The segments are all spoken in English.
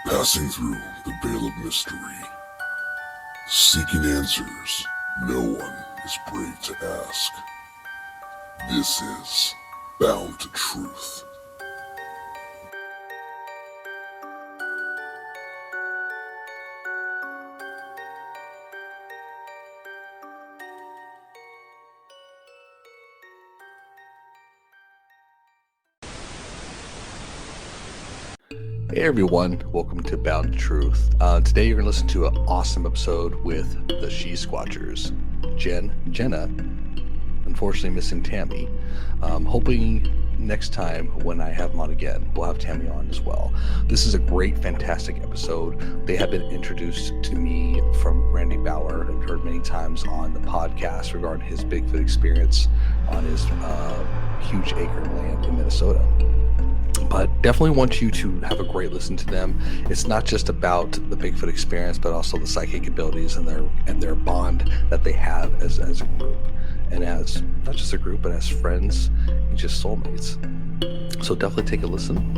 Passing through the veil of mystery, seeking answers no one is brave to ask. This is Bound to Truth. Hey everyone, welcome to Bound to Truth. Today you're going to listen to an awesome episode with the She-Squatchers, Jen and Jena. Unfortunately missing Tammi. Hoping next time when I have them on again, we'll have Tammi on as well. This is a great, fantastic episode. They have been introduced to me from Randy Bauer. I've heard many times on the podcast regarding his Bigfoot experience on his huge acre of land in Minnesota. But definitely want you to have a great listen to them. It's not just about the Bigfoot experience, but also the psychic abilities and their bond that they have as a group, and as not just a group, but as friends and just soulmates. So definitely take a listen.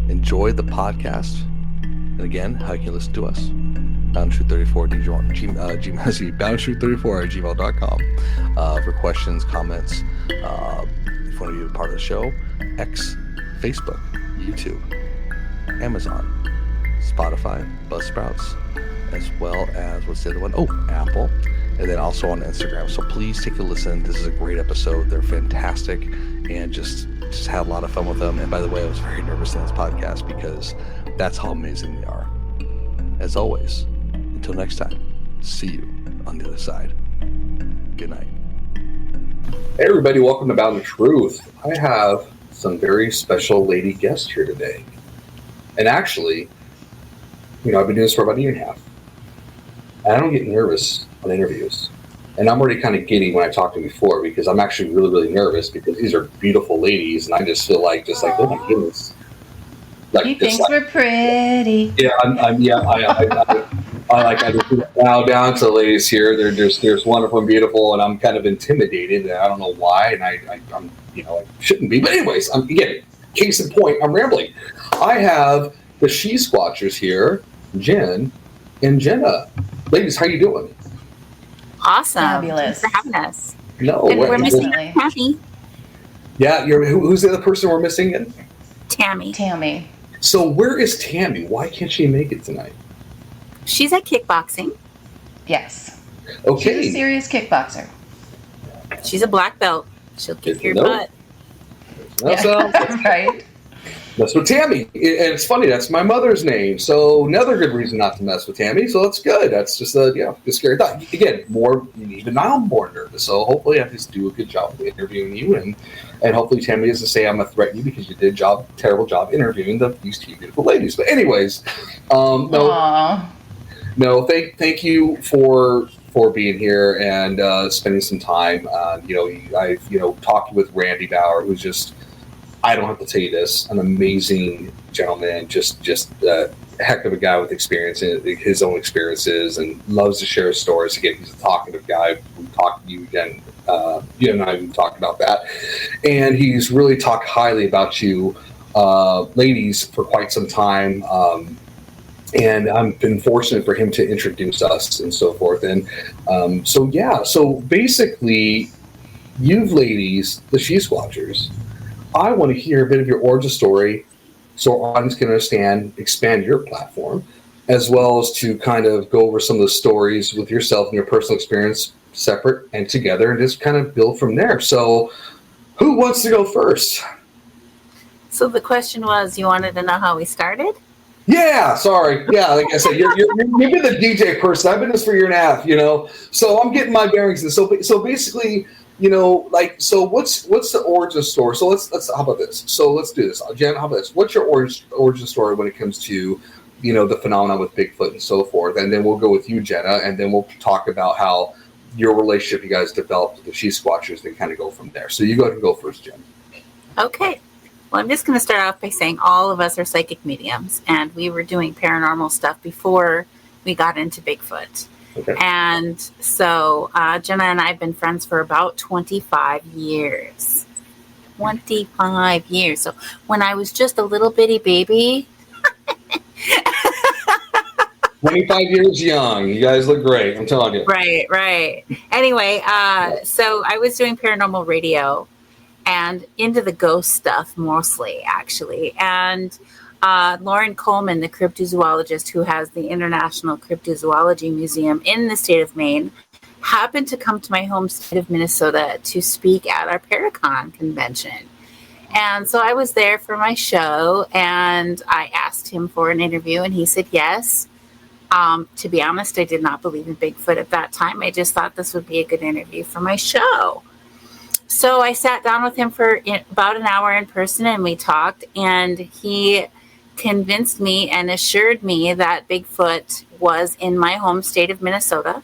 Enjoy the podcast. And again, how you can listen to us: boundtruth34@gmail.com for questions, comments. If you want to be a part of the show, X, Facebook, YouTube, Amazon, Spotify, Buzzsprouts, as well as what's the other one? Oh, Apple, and then also on Instagram. So please take a listen. This is a great episode. They're fantastic, and just had a lot of fun with them. And by the way, I was very nervous on this podcast because that's how amazing they are. As always, until next time, see you on the other side. Good night. Hey everybody, welcome to Bound to Truth. I have some very special lady guests here today. And actually, I've been doing this for about a year and a half. And I don't get nervous on interviews. And I'm already kind of giddy when I talked to them before because I'm actually really, really nervous because these are beautiful ladies and I just feel like, oh my goodness. Like, he thinks we're pretty. Yeah, I just bow down to the ladies here. There's wonderful and beautiful, and I'm kind of intimidated, and I don't know why, and I'm I shouldn't be. But anyways, again, case in point, I'm rambling. I have the She-Squatchers here, Jen and Jena. Ladies, how you doing? Awesome. Fabulous. Thanks for having us. No, and we're missing Tammi. Yeah, who's the other person we're missing in? Tammi. So where is Tammi? Why can't she make it tonight? She's at kickboxing. Yes. Okay. She's a serious kickboxer. She's a black belt. She'll kick your butt. That's right. That's with Tammi. And it's funny, that's my mother's name. So another good reason not to mess with Tammi. So that's good. That's just a scary thought. Again, even I'm more nervous. So hopefully I just do a good job of interviewing you, and hopefully Tammi doesn't say I'm gonna threaten you because you did a terrible job interviewing these two beautiful ladies. But anyways, thank you for being here and spending some time. I've talked with Randy Bauer, who's just, I don't have to tell you this, an amazing gentleman, just a heck of a guy with experience in his own experiences, and loves to share his stories. Again, he's a talkative guy. We talked to you again. You and I even talked about that, and he's really talked highly about you, ladies, for quite some time. And I've been fortunate for him to introduce us and so forth. And so basically, you ladies, the She-Squatchers, I want to hear a bit of your origin story so our audience can understand, expand your platform, as well as to kind of go over some of the stories with yourself and your personal experience separate and together, and just kind of build from there. So who wants to go first? So the question was, you wanted to know how we started? Yeah, sorry. Yeah, like I said, you've been the DJ person. I've been this for a year and a half, so I'm getting my bearings. So basically, so what's the origin story? So let's how about this? So let's do this. Jen, how about this? What's your origin story when it comes to, the phenomenon with Bigfoot and so forth? And then we'll go with you, Jena, and then we'll talk about how your relationship you guys developed with the She-Squatchers, then kind of go from there. So you go ahead and go first, Jen. Okay. Well, I'm just going to start off by saying all of us are psychic mediums, and we were doing paranormal stuff before we got into Bigfoot. Okay. And so Jena and I have been friends for about 25 years. 25 years. So when I was just a little bitty baby, 25 years young. You guys look great. I'm telling you. Right. Anyway, so I was doing paranormal radio and into the ghost stuff mostly, actually. And Lauren Coleman, the cryptozoologist who has the International Cryptozoology Museum in the state of Maine, happened to come to my home state of Minnesota to speak at our Paracon convention. And so I was there for my show, and I asked him for an interview, and he said yes. To be honest, I did not believe in Bigfoot at that time. I just thought this would be a good interview for my show. So I sat down with him for about an hour in person, and we talked, and he convinced me and assured me that Bigfoot was in my home state of Minnesota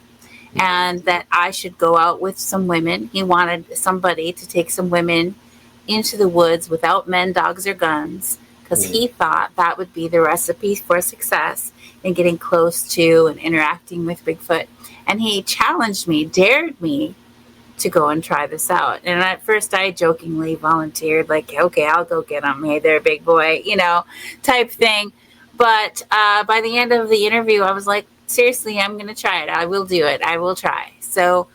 and that I should go out with some women. He wanted somebody to take some women into the woods without men, dogs, or guns, because he thought that would be the recipe for success in getting close to and interacting with Bigfoot. And he challenged me, dared me to go and try this out. And at first I jokingly volunteered, like, okay, I'll go get him. Hey there, big boy, type thing. But by the end of the interview, I was like, seriously, I'm going to try it. I will do it. I will try. So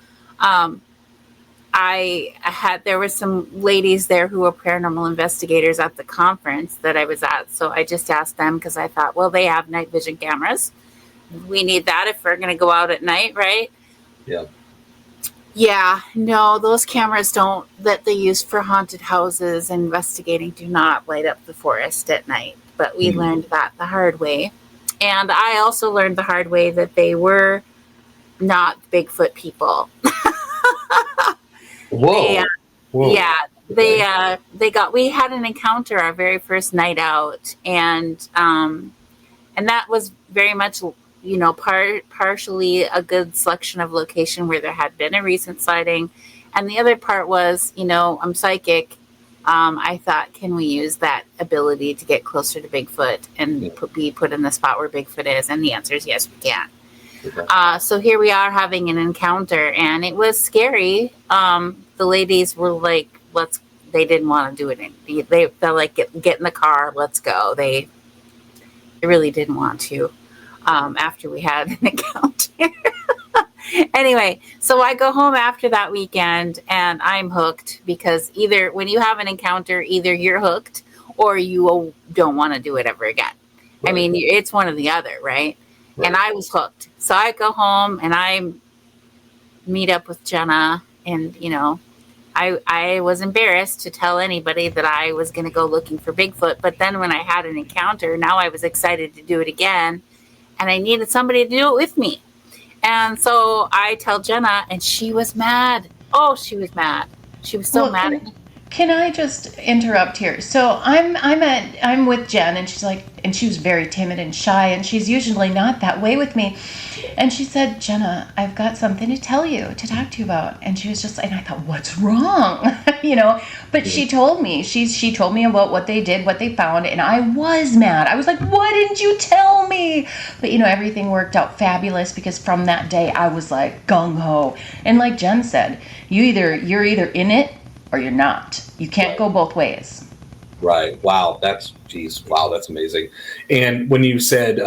there were some ladies there who were paranormal investigators at the conference that I was at. So I just asked them because I thought, well, they have night vision cameras. We need that if we're going to go out at night, right? Yeah. Yeah, no, those cameras that they use for haunted houses and investigating do not light up the forest at night. But we learned that the hard way. And I also learned the hard way that they were not Bigfoot people. Whoa. Yeah, we had an encounter our very first night out, and that was very much, partially a good selection of location where there had been a recent sighting, and the other part was, I'm psychic. I thought, can we use that ability to get closer to Bigfoot and be put in the spot where Bigfoot is? And the answer is yes, we can. Okay. So here we are having an encounter, and it was scary. The ladies were like, they didn't want to do it. They felt like, get in the car, let's go. They really didn't want to after we had an encounter. Anyway, so I go home after that weekend, and I'm hooked because either when you have an encounter, either you're hooked or you don't want to do it ever again. Right. I mean, it's one or the other, right? And I was hooked. So I go home and I meet up with Jenna, and, I was embarrassed to tell anybody that I was going to go looking for Bigfoot. But then when I had an encounter, now I was excited to do it again, and I needed somebody to do it with me. And so I tell Jenna, and she was mad. Oh, she was mad. She was so mad at me. Can I just interrupt here? So I'm with Jen, and she's like, and she was very timid and shy, and she's usually not that way with me. And she said, Jenna, I've got something to tell you, to talk to you about. And she was just, and I thought, what's wrong? But she told me, she told me about what they did, what they found, and I was mad. I was like, why didn't you tell me? But everything worked out fabulous, because from that day I was like gung-ho. And like Jen said, you're either in it or you're not. You can't go both ways. Right. Wow. That's amazing. And when you said,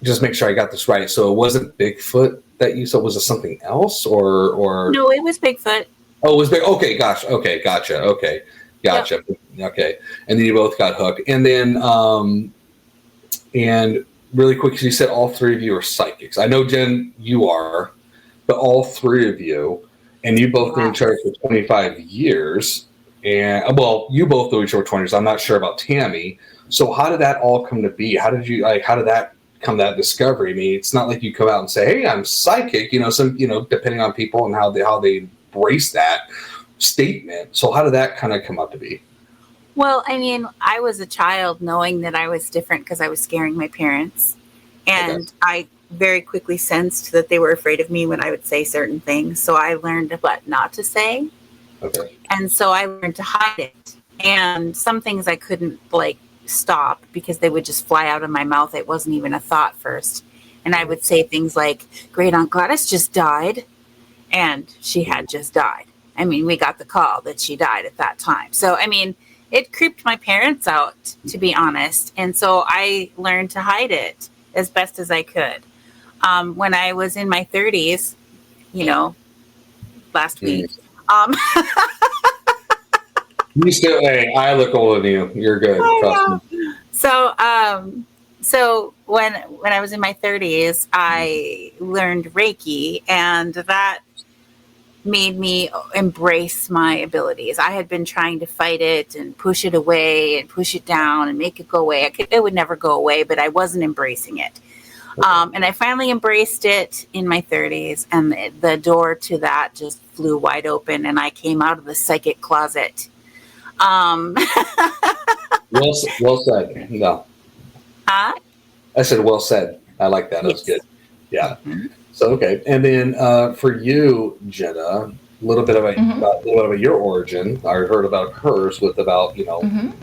just make sure I got this right. So it wasn't Bigfoot that you said, was it something else or? No, it was Bigfoot. Oh, it was big. Okay. Gosh. Okay. Gotcha. Okay. Gotcha. Yep. Okay. And then you both got hooked. And then, and really quick, you said all three of you are psychics. I know, Jen, you are, but all three of you, and you both knew each other for 25 years. And you both knew each other for 20 years. I'm not sure about Tammi. So how did that all come to be? How did that come to that discovery? I mean, it's not like you come out and say, hey, I'm psychic, depending on people and how they embrace that statement. So how did that kind of come up to be? Well, I mean, I was a child knowing that I was different because I was scaring my parents. And I very quickly sensed that they were afraid of me when I would say certain things. So I learned what not to say. Okay. And so I learned to hide it. And some things I couldn't stop because they would just fly out of my mouth. It wasn't even a thought first. And I would say things like, Great Aunt Gladys just died. And she had just died. I mean, we got the call that she died at that time. So, I mean, it creeped my parents out, to be honest. And so I learned to hide it. as best as I could. When I was in my 30s, last week, You still, hey, I look older than you. You're good. Trust me. So when I was in my 30s, I learned Reiki, and that made me embrace my abilities. I had been trying to fight it and push it away and push it down and make it go away. It would never go away, but I wasn't embracing it. And I finally embraced it in my 30s, and the door to that just flew wide open, and I came out of the psychic closet. Well said. No. Huh? I said, well said. I like that. That's Yes. good. Yeah. Mm-hmm. So, okay. And then for you, Jenna, a little bit about your origin. I heard about hers with about, doing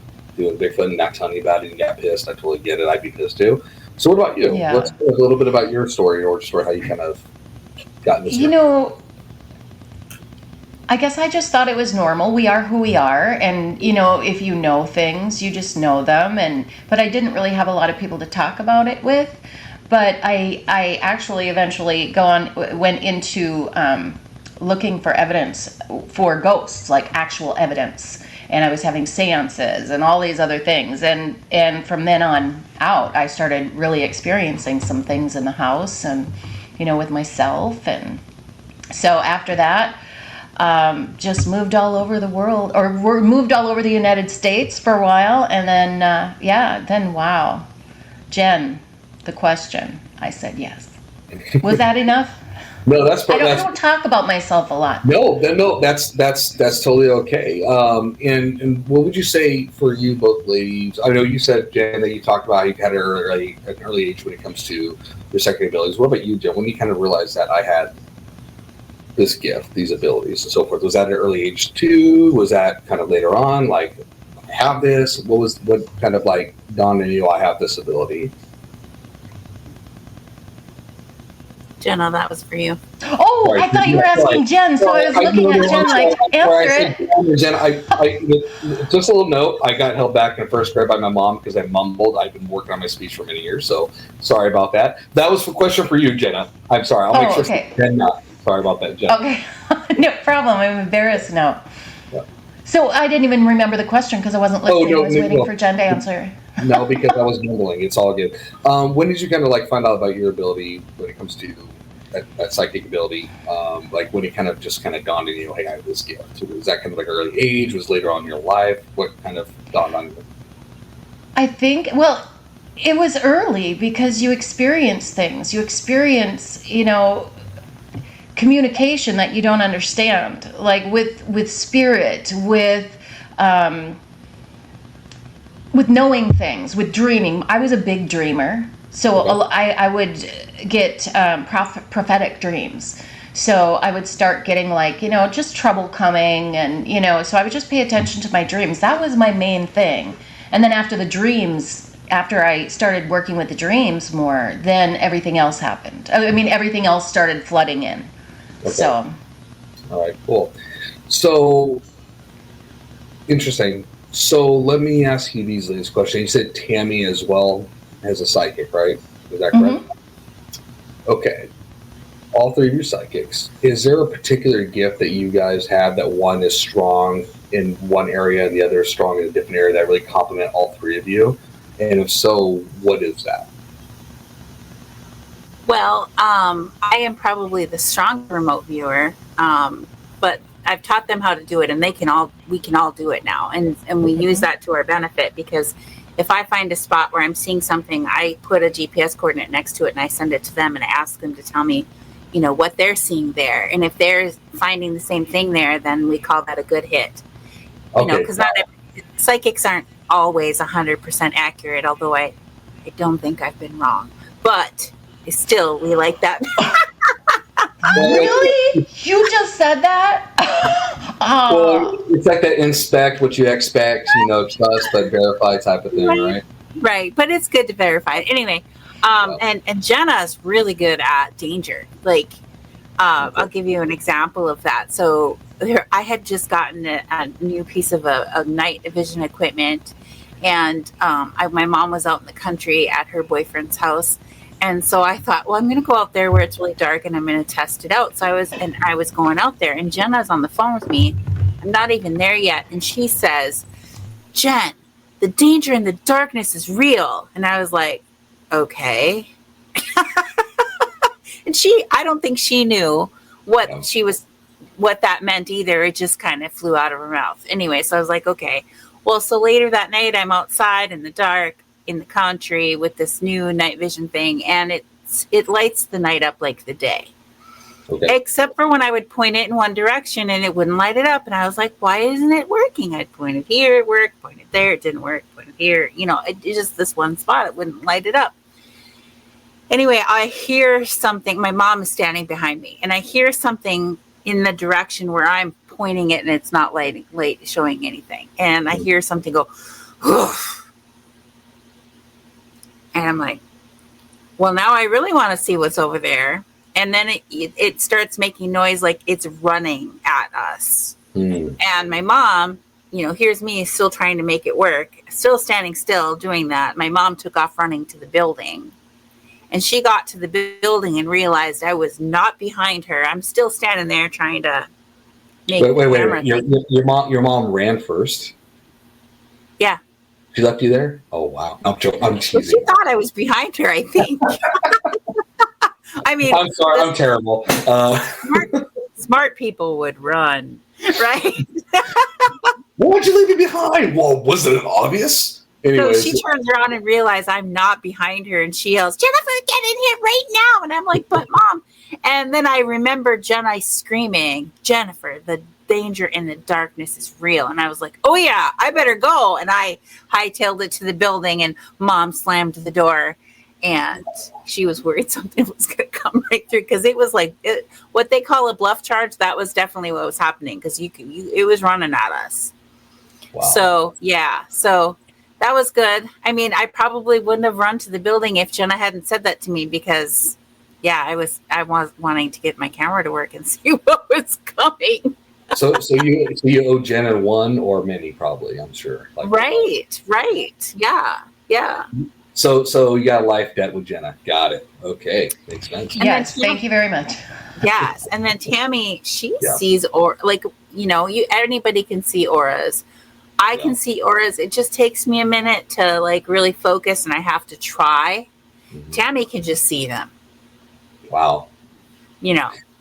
Bigfoot and not telling you about it and got pissed. I totally get it. I'd be pissed too. So what about you? Yeah. Let's talk a little bit about your story, or story, how you kind of got in this. I guess I just thought it was normal. We are who we are, and if you know things, you just know them. But I didn't really have a lot of people to talk about it with. But I actually eventually went into looking for evidence for ghosts, like actual evidence. And I was having seances and all these other things. And from then on out, I started really experiencing some things in the house and, with myself. And so after that, just moved all over the world, or moved all over the United States for a while. And then, then wow. Jen, the question. I said yes. Was that enough? No, I don't talk about myself a lot. No, that's totally okay. And what would you say for you both ladies? I know you said, Jen, that you talked about you had an early age when it comes to your psychic abilities. What about you, Jen? When you kind of realized that I had this gift, these abilities, and so forth, was that at an early age too? Was that kind of later on? Like, I have this. What kind of like dawned on you? I have this ability. Jenna, that was for you. Oh, Sorry. I thought you were asking Jen, so I was looking at Jen like, answer it. Jen, I just a little note. I got held back in first grade by my mom because I mumbled. I've been working on my speech for many years, so sorry about that. That was a question for you, Jenna. I'm sorry. I'll make sure. Okay. Jenna. Sorry about that, Jen. Okay, no problem. I'm embarrassed now. Yeah. So I didn't even remember the question because I wasn't listening. I was waiting for Jen to answer. No, because I was mumbling. It's all good. When did you kind of like find out about your ability when it comes to that psychic ability? Like when it kind of dawned on you, hey, I have this gift. Was that kind of like early age? Was later on in your life? What kind of dawned on you? I think, it was early because you experience things. You experience, communication that you don't understand, like with spirit, with knowing things, with dreaming. I was a big dreamer, so okay. I would get prophetic dreams. So I would start getting just trouble coming, and so I would just pay attention to my dreams. That was my main thing. And then after I started working with the dreams more, then everything else happened. I mean, everything else started flooding in. Okay. So, all right, cool. So, interesting. So, let me ask you these questions. You said Tammi as well as a psychic, right? Is that correct? Mm-hmm. Okay. All three of you psychics. Is there a particular gift that you guys have that one is strong in one area and the other is strong in a different area that really complement all three of you? And if so, what is that? Well, I am probably the stronger remote viewer, but I've taught them how to do it, and we can all do it now, and we use that to our benefit, because if I find a spot where I'm seeing something, I put a GPS coordinate next to it, and I send it to them, and I ask them to tell me, what they're seeing there, and if they're finding the same thing there, then we call that a good hit. Because psychics aren't always 100% accurate, although I don't think I've been wrong, but still, we like that. Really? You just said that? Well, it's like that inspect what you expect, trust but verify type of thing, right? Right, but it's good to verify. Anyway, and Jenna's really good at danger. Like, I'll give you an example of that. So I had just gotten a new piece of a night vision equipment, and my mom was out in the country at her boyfriend's house. And so I thought, well, I'm going to go out there where it's really dark and I'm going to test it out. So I was going out there, and Jenna's on the phone with me. I'm not even there yet. And she says, Jen, the danger in the darkness is real. And I was like, okay. And I don't think she knew what that meant either. It just kind of flew out of her mouth. Anyway, so I was like, okay. Well, so later that night, I'm outside in the dark in the country with this new night vision thing, and it lights the night up like the day. Okay. Except for when I would point it in one direction and it wouldn't light it up. And I was like, why isn't it working? I'd point it here, it worked, point it there, it didn't work, point it here. It just this one spot, it wouldn't light it up. Anyway, I hear something. My mom is standing behind me, and I hear something in the direction where I'm pointing it, and it's not showing anything. And I hear something go, "Oof." And I'm like, well, now I really want to see what's over there. And then it starts making noise like it's running at us. And my mom, here's me still trying to make it work, still standing still doing that. My mom took off running to the building. And she got to the building and realized I was not behind her. I'm still standing there trying to make Wait. Your mom ran first? Yeah. She left you there? Oh, wow. I'm teasing. She thought I was behind her, I think. I mean, I'm sorry. I'm terrible. Smart people would run, right? Why'd you leave me behind? Well, wasn't it obvious? Anyways. So she turns around and realizes I'm not behind her, and she yells, Jennifer, get in here right now. And I'm like, but Mom. And then I remember Jenna screaming, Jennifer, the danger in the darkness is real. And I was like, oh yeah, I better go. And I hightailed it to the building, and Mom slammed the door, and she was worried something was going to come right through, because it was like what they call a bluff charge. That was definitely what was happening, because it was running at us. Wow. So yeah, that was good. I mean, I probably wouldn't have run to the building if Jenna hadn't said that to me, because yeah, I was wanting to get my camera to work and see what was coming. So you owe Jenna one or many, probably, I'm sure. Right. Yeah. So you got a life debt with Jenna. Got it. Okay. Makes sense. Yes, thank you very much. Yes. And then Tammi, she sees, or anybody can see auras. I can see auras. It just takes me a minute to really focus, and I have to try. Mm-hmm. Tammi can just see them. Wow.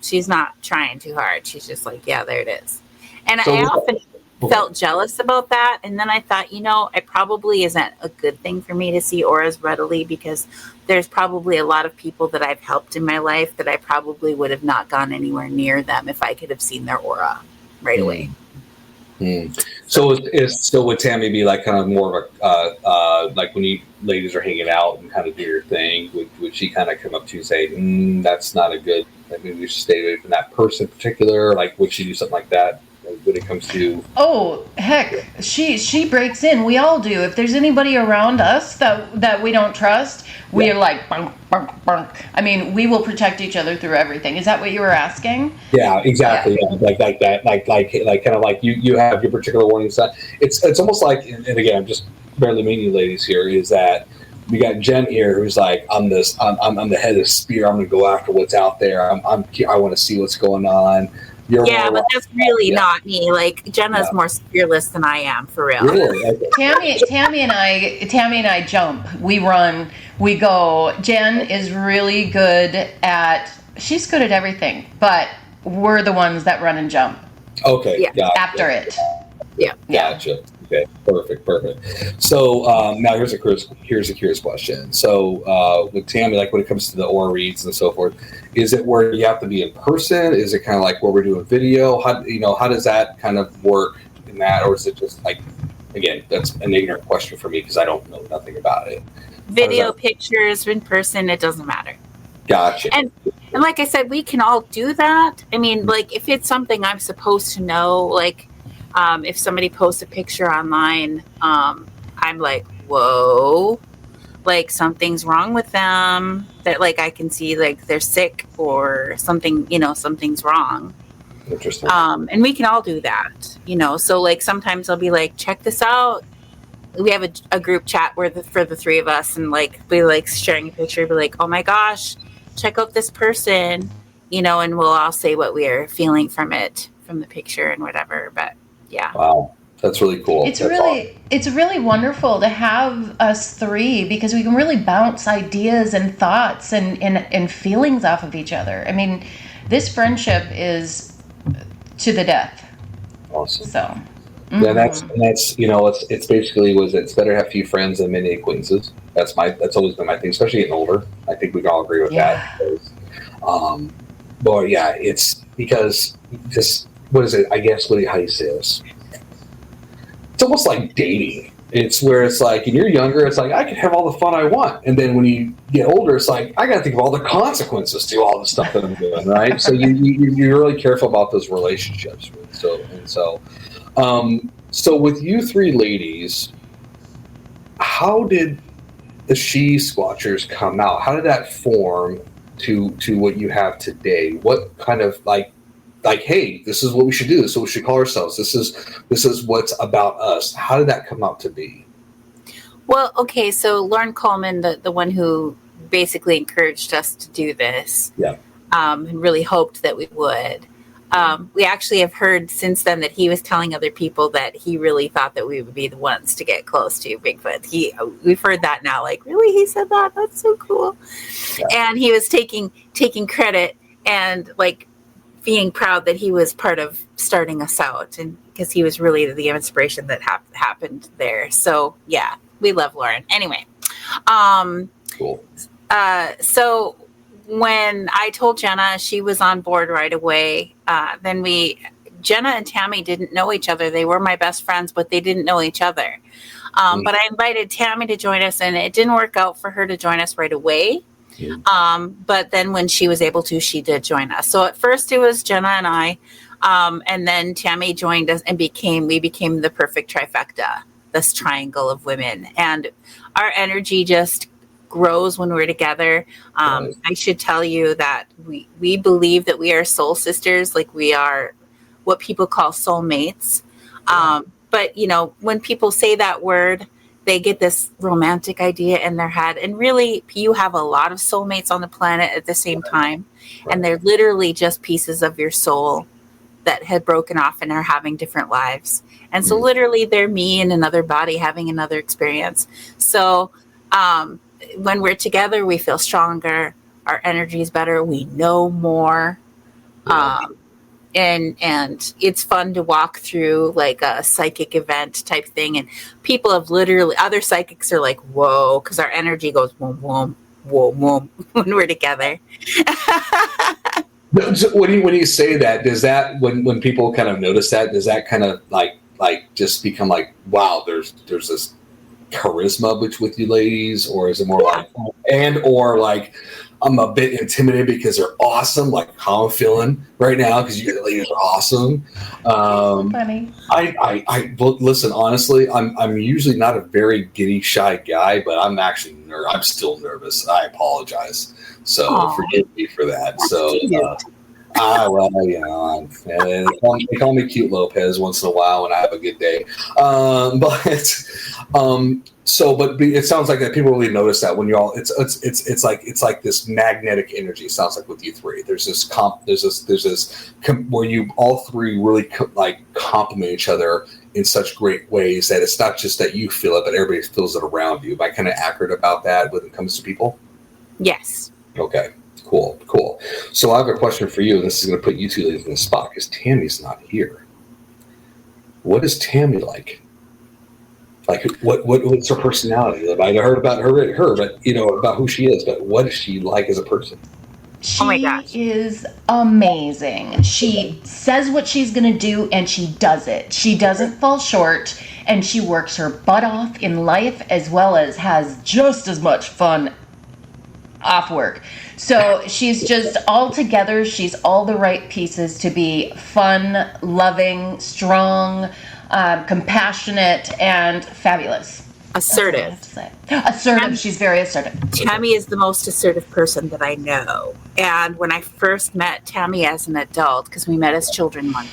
She's not trying too hard. She's just like, yeah, there it is. And I often felt jealous about that. And then I thought, it probably isn't a good thing for me to see auras readily, because there's probably a lot of people that I've helped in my life that I probably would have not gone anywhere near them if I could have seen their aura right away. So would Tammi be kind of more of a when you ladies are hanging out and kind of do your thing, would she kind of come up to you and say, that's not a good, maybe we should stay away from that person in particular? Would she do something like that when it comes to? Oh heck, she breaks in. We all do. If there's anybody around us that we don't trust, we are like bunk, bunk, bunk. I mean, we will protect each other through everything. Is that what you were asking? Yeah, exactly. Yeah. Like that. Like kind of like you have your particular warning sign. It's almost like, and again, I'm just barely meeting you ladies here, is that we got Jen here who's like, I'm the head of the spear. I'm going to go after what's out there. I want to see what's going on. But that's really not me. Jenna's more fearless than I am, for real. Really? Tammi and I jump. We run. We go. Jen is really good she's good at everything, but we're the ones that run and jump. Okay. Yeah. Gotcha. After it. Yeah. Gotcha. Okay. Perfect. So now here's a curious question. So with Tammi, when it comes to the aura reads and so forth, is it where you have to be in person? Is it kind of like where we're doing video? How does that kind of work in that, or is it just again, that's an ignorant question for me because I don't know nothing about it. Video, pictures, in person, it doesn't matter. Gotcha. And like I said, we can all do that. I mean, if it's something I'm supposed to know, if somebody posts a picture online, I'm like, whoa, something's wrong with them, that I can see they're sick or something, something's wrong. Interesting. And we can all do that, so sometimes I'll be like, check this out. we have a group chat where for the three of us, and like we like sharing a picture, be like, oh my gosh, check out this person, you know, and we'll all say what we are feeling from the picture and whatever. But yeah. Wow. That's really cool. It's That's really wonderful to have us three, because we can really bounce ideas and thoughts and feelings off of each other. I mean, this friendship is to the death. awesome. So Yeah, that's you know, it's basically it's better to have few friends than many acquaintances. That's always been my thing, especially getting older. I think we can all agree with that. Because, but yeah, it's because just what is it? I guess how you say this? It's almost like dating. It's where it's like when you're younger, it's like I can have all the fun I want, and then when you get older, it's like I got to think of all the consequences to all the stuff that I'm doing, right? So you're really careful about those relationships. So with you three ladies, how did the She-Squatchers come out? How did that form to what you have today? What kind of like, hey, this is what we should do. This is what we should call ourselves. This is what's about us. How did that come out to be? Well, okay, so Lauren Coleman, the one who basically encouraged us to do this, and really hoped that we would. We actually have heard since then that he was telling other people that he really thought that we would be the ones to get close to Bigfoot. We've heard that now, like, really? He said that? That's so cool. Yeah. And he was taking credit and like being proud that he was part of starting us out, and because he was really the inspiration that happened there. So yeah, we love Lauren. Anyway, cool. So when I told Jenna, she was on board right away. Then Jenna and Tammi didn't know each other. They were my best friends, but they didn't know each other. But I invited Tammi to join us, and it didn't work out for her to join us right away. But then when she was able to, she did join us. So at first it was Jenna and I, and then Tammi joined us, and we became the perfect trifecta, this triangle of women. And our energy just grows when we're together. I should tell you that we believe that we are soul sisters, like we are what people call soulmates. But you know, when people say that word, they get this romantic idea in their head, and really you have a lot of soulmates on the planet at the same time, and they're literally just pieces of your soul that had broken off and are having different lives. And so literally they're me in another body having another experience. So when we're together, we feel stronger, our energy is better, we know more. And it's fun to walk through like a psychic event type thing. And people have other psychics are like, whoa, because our energy goes whoom, whoom, whoom, whoom when we're together. So when you say that, does that, when people kind of notice that, does that kind of like just become like, wow, there's this charisma with you ladies, or is it more or like I'm a bit intimidated because they're awesome, like how I'm feeling right now, because you ladies are awesome. Funny. Well, listen, honestly, I'm usually not a very giddy, shy guy, but I'm actually I'm still nervous. I apologize, so forgive me for that. Well, you know, they call me Cute Lopez once in a while when I have a good day. But it sounds like that people really notice that when you're all, it's like this magnetic energy. It sounds like with you three, there's this where you all three really complement each other in such great ways that it's not just that you feel it, but everybody feels it around you. Am I kind of accurate about that when it comes to people? Yes. Okay. Cool. So I have a question for you, and this is going to put you two ladies in the spot because Tammy's not here. What is Tammi like? Like, what's her personality? I heard about her, but you know about who she is. But what is she like as a person? She is amazing. She says what she's going to do, and she does it. She doesn't fall short, and she works her butt off in life as well as has just as much fun off work. So she's just all together. She's all the right pieces to be fun, loving, strong, compassionate, and fabulous. Assertive. Assertive. She's very assertive. Tammi is the most assertive person that I know. And when I first met Tammi as an adult, because we met as children once,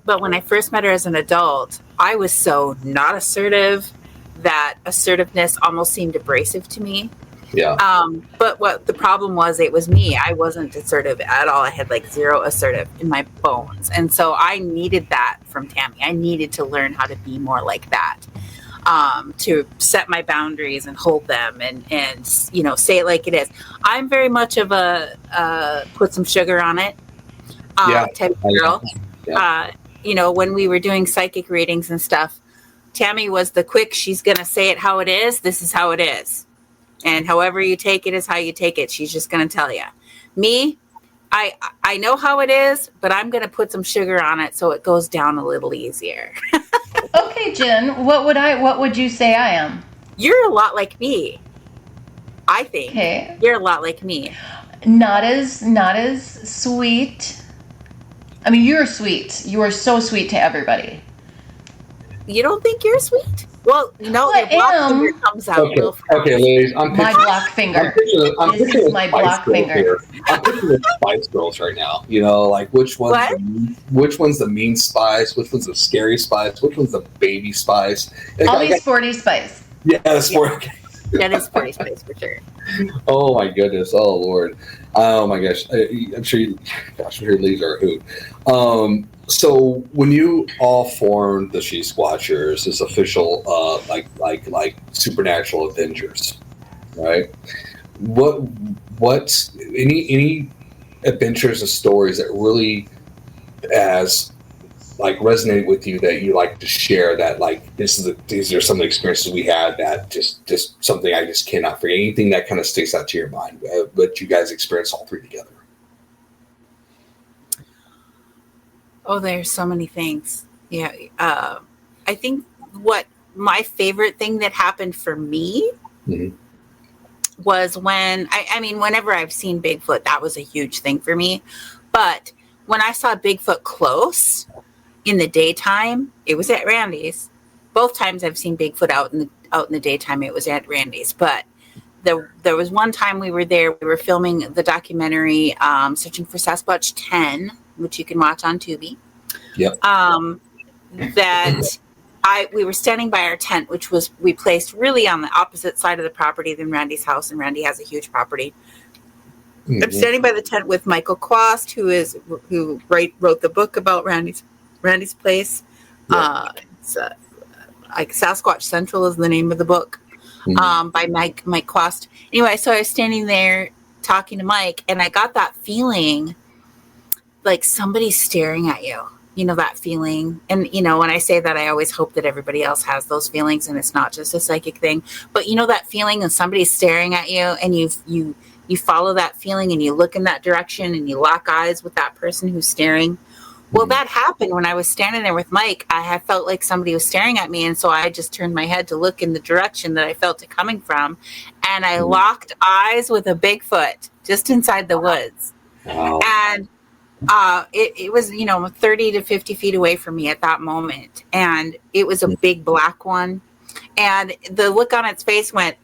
but when I first met her as an adult, I was so not assertive that assertiveness almost seemed abrasive to me. Yeah. But what the problem was, it was me. I wasn't assertive at all. I had like zero assertive in my bones. And so I needed that from Tammi. I needed to learn how to be more like that, to set my boundaries and hold them and, you know, say it like it is. I'm very much of a put some sugar on it type of girl. Yeah. You know, when we were doing psychic readings and stuff, Tammi was the quick, she's going to say it how it is. This is how it is. And however you take it is how you take it. She's just going to tell you. Me, I know how it is, but I'm going to put some sugar on it so it goes down a little easier. Okay, Jen, what would you say I am? You're a lot like me. I think. Okay. You're a lot like me. Not as sweet. I mean, you're sweet. You are so sweet to everybody. You don't think you're sweet? Well, no, Well, your I block am. finger comes out real fast. Okay, ladies. My block finger. I'm This picturing is my Spice block Girls finger. here. I'm picturing the Spice Girls right now. You know, like which one's the mean Spice? Which one's the scary Spice? Which one's the baby Spice? Always sporty spice. Yeah, the sport. That is sporty spice for sure. Oh my goodness! Oh Lord! Oh my gosh! I'm sure ladies are a hoot. So when you all formed the She-Squatchers, this official, like supernatural Avengers, right? What's any adventures and stories that really resonate with you that you like to share? That like these are some of the experiences we had that just something I just cannot forget. Anything that kind of sticks out to your mind, but you guys experienced all three together. Oh, there's so many things. Yeah. I think what my favorite thing that happened for me was when, I mean, whenever I've seen Bigfoot, that was a huge thing for me. But when I saw Bigfoot close in the daytime, it was at Randy's. Both times I've seen Bigfoot out in the daytime, it was at Randy's. But there was one time we were there, we were filming the documentary, Searching for Sasquatch 10, which you can watch on Tubi. Yep. We were standing by our tent, which we placed really on the opposite side of the property than Randy's house, and Randy has a huge property. Mm-hmm. I'm standing by the tent with Michael Quast, who wrote the book about Randy's place. Yep. It's like Sasquatch Central is the name of the book. Mm-hmm. By Mike Quast. Anyway, so I was standing there talking to Mike, and I got that feeling like somebody's staring at you. You know, that feeling. And, you know, when I say that, I always hope that everybody else has those feelings and it's not just a psychic thing. But, you know, that feeling and somebody's staring at you and you follow that feeling and you look in that direction and you lock eyes with that person who's staring. Well, that happened when I was standing there with Mike. I had felt like somebody was staring at me. And so I just turned my head to look in the direction that I felt it coming from. And I locked eyes with a Bigfoot just inside the woods. Wow. And it was, you know, 30 to 50 feet away from me at that moment. And it was a big black one. And the look on its face went,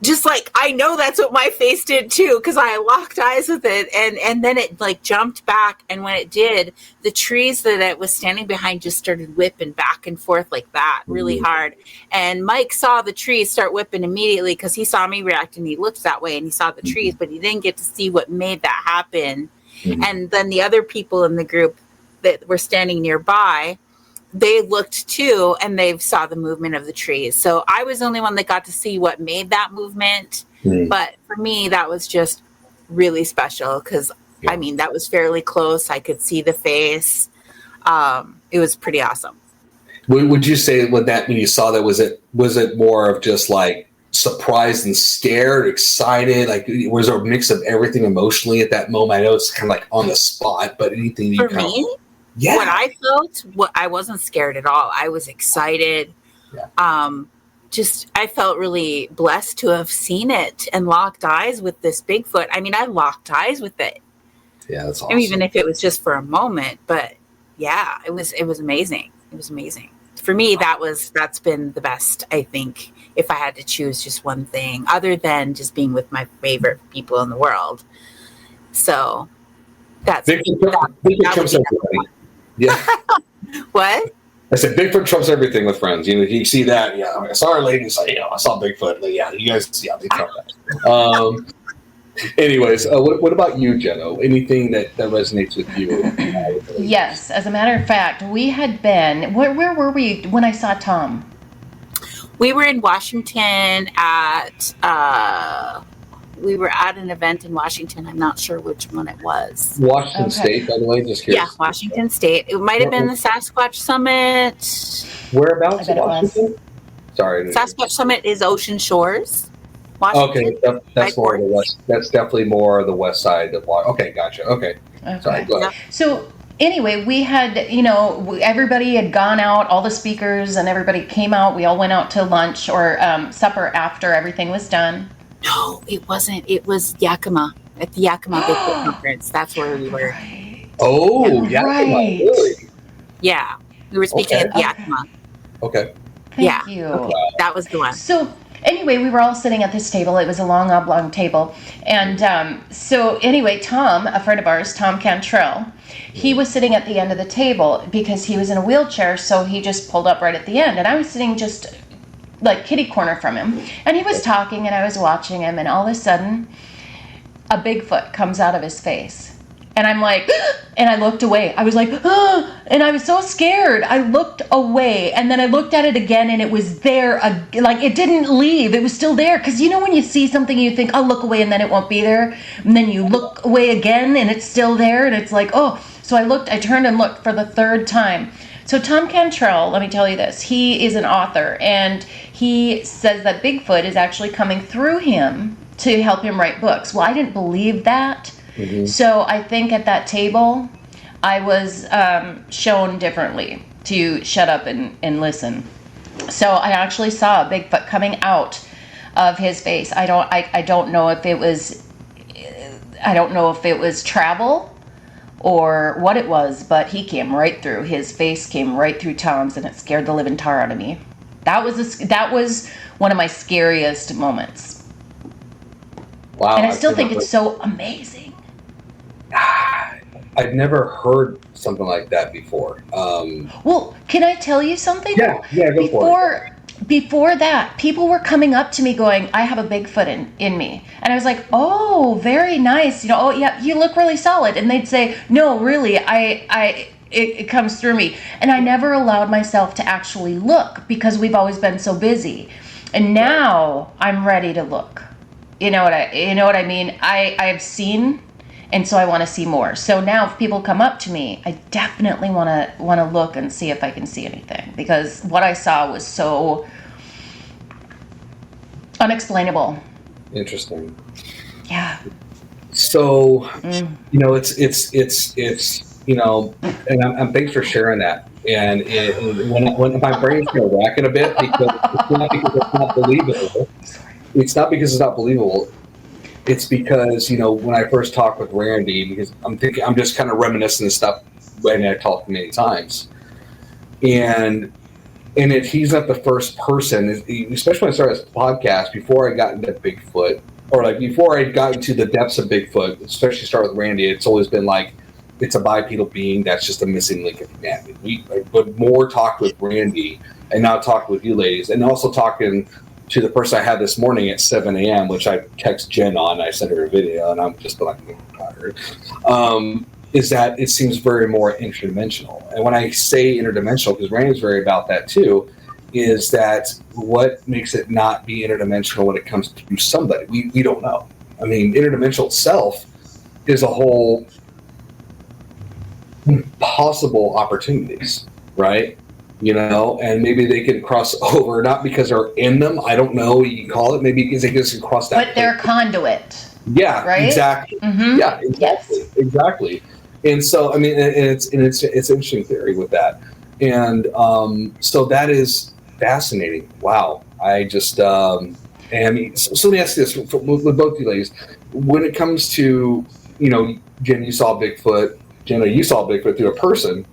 just like, I know that's what my face did too, because I locked eyes with it. And then it like jumped back. And when it did, the trees that it was standing behind just started whipping back and forth like that really hard. And Mike saw the trees start whipping immediately because he saw me react and he looked that way and he saw the trees, but he didn't get to see what made that happen. And then the other people in the group that were standing nearby, they looked too, and they saw the movement of the trees. So I was the only one that got to see what made that movement. But for me, that was just really special because, I mean, that was fairly close. I could see the face. It was pretty awesome. Would you say when you saw that, was it more of just like surprised and scared, excited? Like, was there a mix of everything emotionally at that moment? I know it's kind of like on the spot, but anything for me, what I felt, I wasn't scared at all. I was excited. Yeah. I felt really blessed to have seen it and locked eyes with this Bigfoot. I mean, I locked eyes with it. Yeah, that's awesome. I mean, even if it was just for a moment, but yeah, it was amazing. It was amazing. For me, that's been the best, I think, if I had to choose just one thing, other than just being with my favorite people in the world. So that's Victor trumps everybody. Yeah. What? I said Bigfoot trumps everything with friends. You see that? Yeah, I saw our ladies. I saw Bigfoot. Like, yeah, you guys, yeah, they trump that. Anyways, what about you, Jenna? Anything that resonates with you? Yes, as a matter of fact, we had been. Where were we when I saw Tom? We were in Washington at. We were at an event in Washington. I'm not sure which one it was. Washington State, by the way, just curious. Yeah, Washington State. It might have been the Sasquatch Summit. Whereabouts I in bet it Washington? Sorry. Sasquatch Summit is Ocean Shores, Washington. Okay, that's more the west. That's definitely more the west side of Washington. Okay, gotcha. Okay. Sorry, go ahead. So anyway, we had, everybody had gone out, all the speakers and everybody came out. We all went out to lunch or supper after everything was done. No, it wasn't. It was Yakima at the Yakima Bigfoot conference. That's where we were. Right. Oh, yeah, right. really? Yeah, we were speaking at the Yakima. Okay. Thank you. That was the one. So anyway, we were all sitting at this table. It was a long oblong table. And so anyway, Tom, a friend of ours, Tom Cantrell, he was sitting at the end of the table because he was in a wheelchair. So he just pulled up right at the end. And I was sitting just like kitty corner from him. And he was talking and I was watching him. And all of a sudden, a Bigfoot comes out of his face. And I'm like, and I looked away. I was like, and I was so scared. I looked away, and then I looked at it again, and it was there. Like, it didn't leave. It was still there. Because you know when you see something, you think, I'll look away, and then it won't be there. And then you look away again, and it's still there. And it's like, oh. So I turned and looked for the third time. So Tom Cantrell, let me tell you this. He is an author, and he says that Bigfoot is actually coming through him to help him write books. Well, I didn't believe that. Mm-hmm. So I think at that table, I was shown differently to shut up and listen. So I actually saw a Bigfoot coming out of his face. I don't know if it was travel or what it was, but he came right through. His face came right through Tom's, and it scared the living tar out of me. That was one of my scariest moments. Wow! And I still think it's so amazing. I've never heard something like that before. Well, can I tell you something? Yeah, go for it. Before that, people were coming up to me going, I have a Bigfoot in me. And I was like, oh, very nice. Oh, yeah, you look really solid. And they'd say, no, really, it comes through me. And I never allowed myself to actually look because we've always been so busy. And now I'm ready to look. You know what I mean? I've seen, and so I want to see more. So now if people come up to me, I definitely want to look and see if I can see anything, because what I saw was so unexplainable. Interesting. Yeah. So, it's and I'm thanks for sharing that. And when my brain's kind of racking a bit because it's not because it's not believable. It's not because it's not believable. It's because, when I first talked with Randy, because I'm just kind of reminiscing and stuff when I talked many times. And if he's not the first person, especially when I started this podcast, before I got into Bigfoot, or like before I got into the depths of Bigfoot, especially start with Randy, it's always been like, it's a bipedal being that's just a missing link of humanity. But more talked with Randy, and now talked with you ladies, and also talking to the person I had this morning at 7 a.m., which I text Jen on. I sent her a video, and I'm just like, is that it seems very more interdimensional. And when I say interdimensional, because Randy's very about that too, is that what makes it not be interdimensional when it comes to somebody? We don't know. I mean, interdimensional itself is a whole possible opportunities, right? And maybe they can cross over, not because they're in them. I don't know what you can call it. Maybe because they just cross that. But they're a conduit. Yeah, right? Exactly. Mm-hmm. Yeah, exactly. Yes. Exactly. And so, I mean, it's an interesting theory with that. And so that is fascinating. Wow. I just, so let me ask you this with both you ladies. When it comes to, Jen, you saw Bigfoot. Jenna, you saw Bigfoot through a person.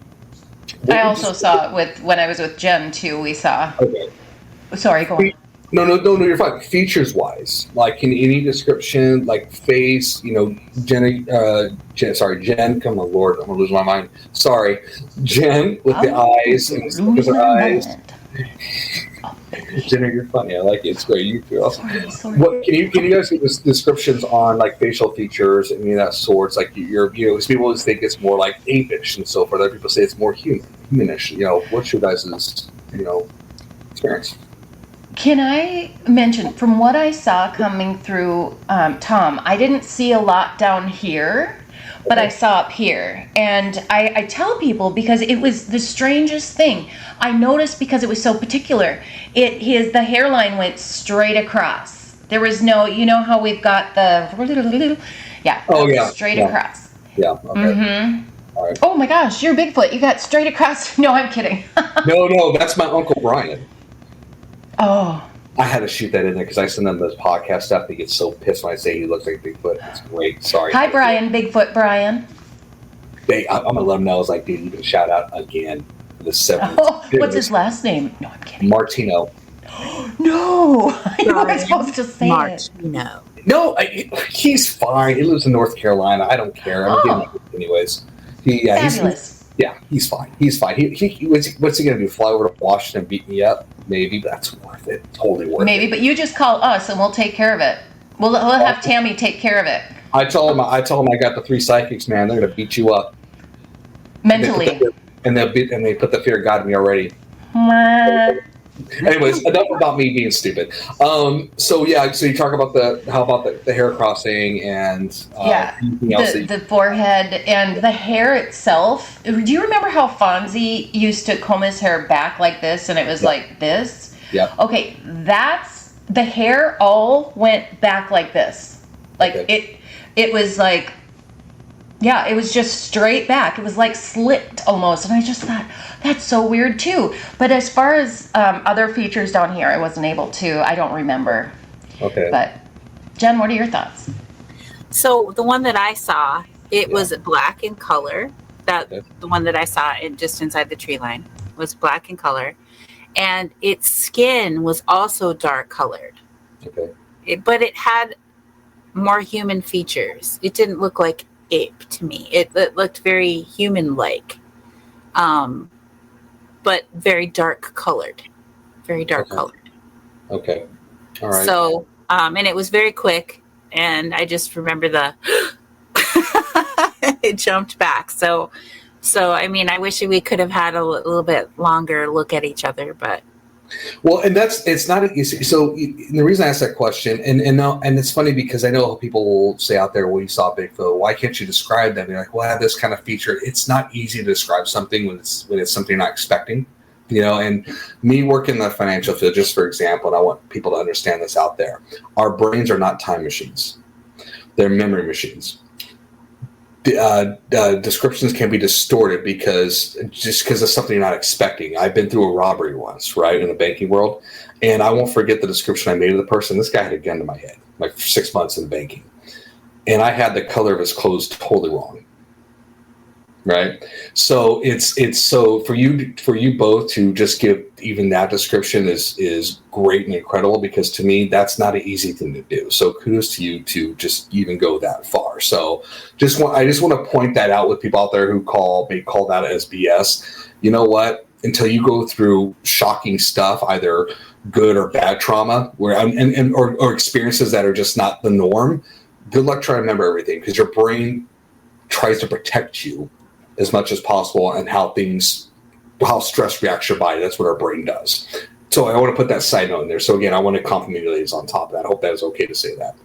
I also saw it when I was with Jen too. We saw. Okay. Sorry, go on. No, you're fine. Features wise, like in any description, like face, Jen, come on, Lord, I'm gonna lose my mind. Sorry, Jen with the eyes and lose her my eyes. mind. Jenna, you're funny. I like it. It's great. You're awesome. Sorry. What can you guys give us descriptions on like facial features and any of that sorts? Like some people always think it's more like apish and so forth. Other people say it's more humanish. What's your guys' experience? Can I mention, from what I saw coming through Tom, I didn't see a lot down here, but I saw up here. And I tell people because it was the strangest thing. I noticed because it was so particular. The hairline went straight across. There was no, how we've got the, straight across. Yeah, okay. Mm-hmm. All right. Oh my gosh, you're Bigfoot. You got straight across. No, I'm kidding. No, that's my Uncle Brian. Oh. I had to shoot that in there because I send them this podcast stuff. He gets so pissed when I say he looks like Bigfoot. It's great. Sorry. Hi, Brian. Bigfoot Brian. I'm going to let him know. I was like, dude, you can shout out again for the 7th. Oh, what's his last name? No, I'm kidding. Martino. No. You weren't supposed to say Martino. No, he's fine. He lives in North Carolina. I don't care. I'm getting it anyways. Fabulous. He's fine. He's fine. What's he going to do? Fly over to Washington and beat me up? Maybe, but that's worth it. Totally worth it. Maybe, but you just call us and we'll take care of it. We'll have Tammi take care of it. I told him I got the 3 psychics, man. They're going to beat you up. Mentally. And they put the fear of God in me already. Anyways, enough about me being stupid. So you talk about the hair crossing and anything else the forehead and the hair itself. Do you remember how Fonzie used to comb his hair back like this and it was like this? Yeah. Okay, that's the hair all went back like this. Like it was like, yeah, it was just straight back. It was like slicked almost. And I just thought, that's so weird too. But as far as other features down here, I wasn't able to. I don't remember. Okay. But Jen, what are your thoughts? So the one that I saw, it was black in color. The one that I saw just inside the tree line was black in color. And its skin was also dark colored. Okay. But it had more human features. It didn't look like ape to me. It looked very human-like, but very dark colored. Very dark colored. Okay. All right. So, and it was very quick, and I just remember it jumped back. So I mean, I wish we could have had a little bit longer look at each other, but. Well, and it's not easy. So the reason I asked that question, and it's funny because I know people will say out there, well, you saw Bigfoot. Why can't you describe them? You're like, well, I have this kind of feature. It's not easy to describe something when it's something you're not expecting, and me working in the financial field, just for example, and I want people to understand this out there. Our brains are not time machines. They're memory machines. Descriptions can be distorted because of something you're not expecting. I've been through a robbery once, right, in the banking world, and I won't forget the description I made of the person. This guy had a gun to my head, like for 6 months in banking, and I had the color of his clothes totally wrong. Right, so it's so for you both to just give even that description is great and incredible, because to me that's not an easy thing to do. So kudos to you to just even go that far. So I just want to point that out with people out there who may call that as BS. You know what? Until you go through shocking stuff, either good or bad trauma, or experiences that are just not the norm. Good luck trying to remember everything, because your brain tries to protect you as much as possible, and how stress reacts your body. That's what our brain does. So I want to put that side note in there. So again, I want to compliment you ladies on top of that. I hope that was okay to say that.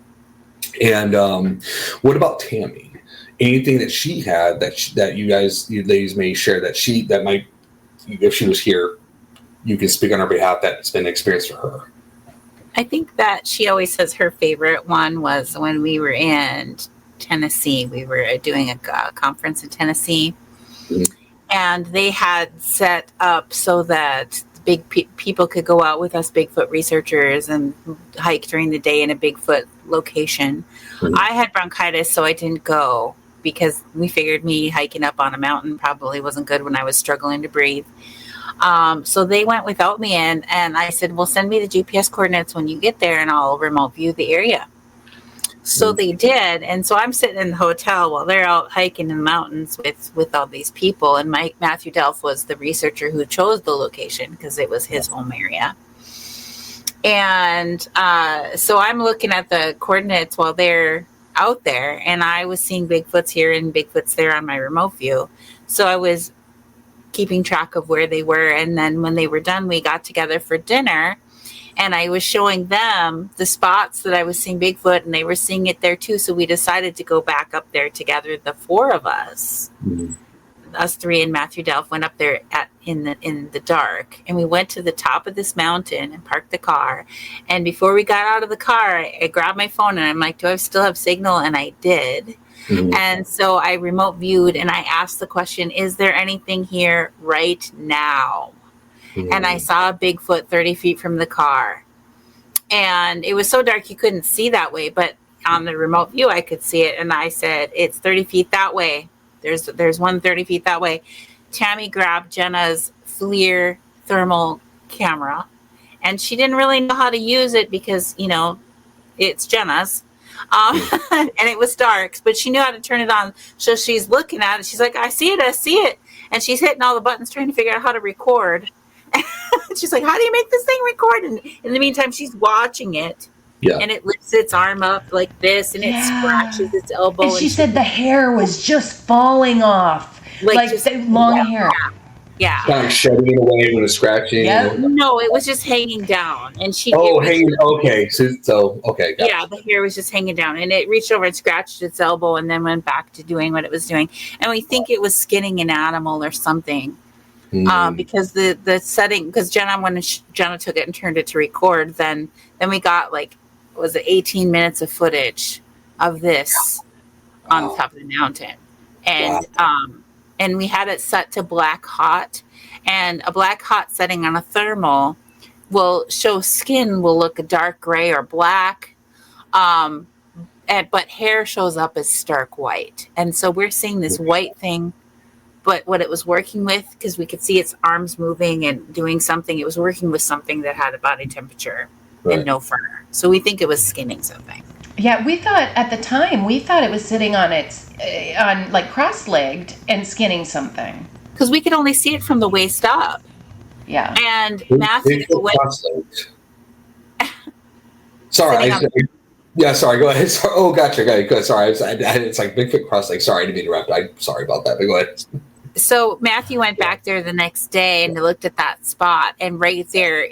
And what about Tammi? Anything that she had that you ladies may share that might, if she was here, you can speak on her behalf, that's been an experience for her? I think that she always says her favorite one was when we were in Tennessee. We were doing a conference in Tennessee, and they had set up so that big people could go out with us Bigfoot researchers and hike during the day in a Bigfoot location. I had bronchitis, so I didn't go, because we figured me hiking up on a mountain probably wasn't good when I was struggling to breathe. So they went without me, and I said, well, send me the GPS coordinates when you get there and I'll remote view the area. So they did. And so I'm sitting in the hotel while they're out hiking in the mountains with all these people. And Matthew Delph was the researcher who chose the location because it was his home area. And so I'm looking at the coordinates while they're out there, and I was seeing Bigfoots here and Bigfoots there on my remote view. So I was keeping track of where they were. And then when they were done, we got together for dinner, and I was showing them the spots that I was seeing Bigfoot, and they were seeing it there too. So we decided to go back up there together, the four of us. Mm-hmm. Us three and Matthew Delph went up there in the dark, and we went to the top of this mountain and parked the car. And before we got out of the car, I grabbed my phone and I'm like, do I still have signal? And I did. Mm-hmm. And so I remote viewed and I asked the question, is there anything here right now? Mm-hmm. And I saw a Bigfoot 30 feet from the car, and it was so dark you couldn't see that way, but on the remote view I could see it. And I said, it's 30 feet that way. There's one 30 feet that way. Tammi grabbed Jenna's FLIR thermal camera, and she didn't really know how to use it because, it's Jenna's. And it was dark, but she knew how to turn it on. So she's looking at it. She's like, I see it. And she's hitting all the buttons trying to figure out how to record. She's like, how do you make this thing record? And in the meantime, she's watching it. Yeah. And it lifts its arm up like this, and it scratches its elbow. And she said the hair was just falling off, like just, long hair. Yeah. Kind of shedding away when it's scratching. Yeah. No, it was just hanging down, and she. Hanging. Okay. So okay. Yeah, the hair was just hanging down, and it reached over and scratched its elbow, and then went back to doing what it was doing. And we think it was skinning an animal or something. Because the setting, because when Jenna took it and turned it to record, then we got was it 18 minutes of footage of this on the top of the mountain, and and we had it set to black hot, and a black hot setting on a thermal will show skin will look a dark gray or black, but hair shows up as stark white, and so we're seeing this white thing. But what it was working with, because we could see its arms moving and doing something, it was working with something that had a body temperature and no fur. So we think it was skinning something. Yeah, we thought at the time, it was sitting on cross-legged and skinning something. Because we could only see it from the waist up. Yeah. And Matthew went... Sorry, sorry, go ahead. Sorry. Oh, gotcha. Good. Sorry. It's like Bigfoot cross-legged. Sorry to interrupt. I'm sorry about that, but go ahead. So Matthew went back there the next day and looked at that spot, and right there